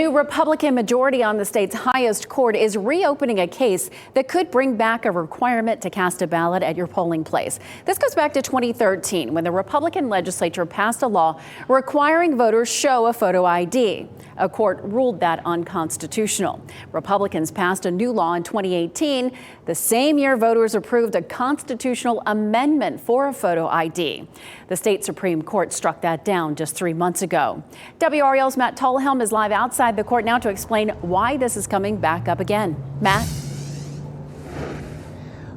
new Republican majority on the state's highest court is reopening a case that could bring back a requirement to cast a ballot at your polling place. This goes back to 2013 when the Republican legislature passed a law requiring voters show a photo ID. A court ruled that unconstitutional. Republicans passed a new law in 2018, the same year voters approved a constitutional amendment for a photo ID. The state Supreme Court struck that down just 3 months ago. WRAL's Matt Tallhelm is live outside the court now to explain why this is coming back up again. Matt?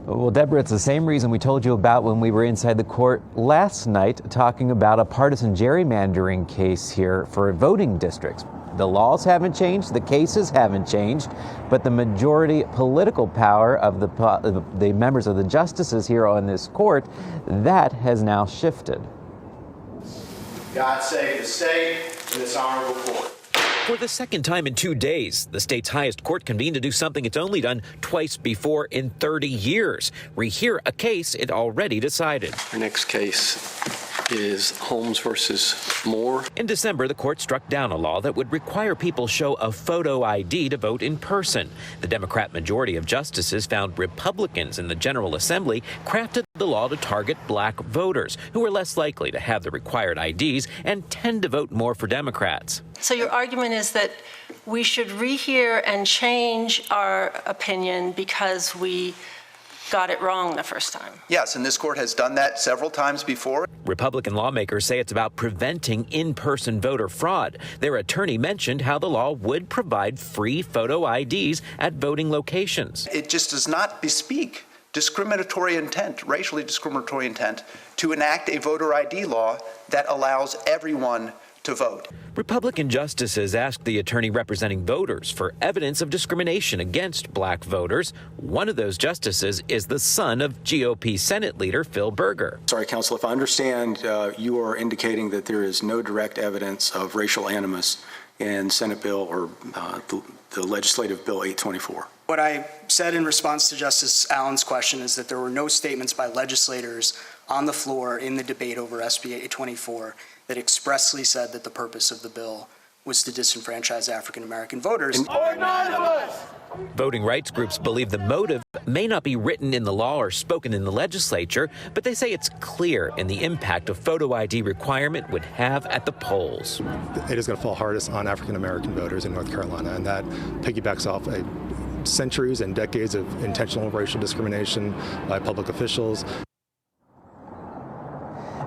Well, Deborah, it's the same reason we told you about when we were inside the court last night talking about a partisan gerrymandering case here for voting districts. The laws haven't changed, the cases haven't changed, but the majority political power of the members of the justices here on this court, that has now shifted. God save the state and this honorable court. For the second time in 2 days, the state's highest court convened to do something it's only done twice before in 30 years. Rehear a case it already decided. Our next case is Holmes versus Moore. In December, the court struck down a law that would require people show a photo ID to vote in person. The Democrat majority of justices found Republicans in the General Assembly crafted the law to target black voters who are less likely to have the required IDs and tend to vote more for Democrats. So your argument is that we should rehear and change our opinion because we got it wrong the first time. Yes, and this court has done that several times before. Republican lawmakers say it's about preventing in-person voter fraud. Their attorney mentioned how the law would provide free photo IDs at voting locations. It just does not bespeak discriminatory intent, racially discriminatory intent, to enact a voter ID law that allows everyone to vote. Republican justices asked the attorney representing voters for evidence of discrimination against black voters. One of those justices is the son of GOP Senate leader Phil Berger. Sorry, counsel, if I understand, you are indicating that there is no direct evidence of racial animus in Senate Bill or the legislative Bill 824. What I said in response to Justice Allen's question is that there were no statements by legislators on the floor in the debate over SB 824 that expressly said that the purpose of the bill was to disenfranchise African American voters. Or none of us! Voting rights groups believe the motive may not be written in the law or spoken in the legislature, but they say it's clear in the impact a photo ID requirement would have at the polls. It is going to fall hardest on African American voters in North Carolina, and that piggybacks off centuries and decades of intentional racial discrimination by public officials.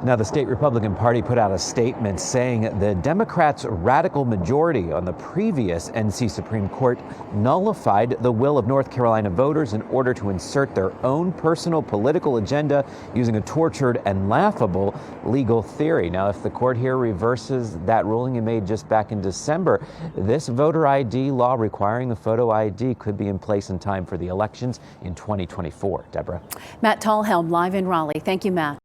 Now, the state Republican Party put out a statement saying the Democrats' radical majority on the previous NC Supreme Court nullified the will of North Carolina voters in order to insert their own personal political agenda using a tortured and laughable legal theory. Now, if the court here reverses that ruling it made just back in December, this voter ID law requiring the photo ID could be in place in time for the elections in 2024. Deborah. Matt Tallhelm live in Raleigh. Thank you, Matt.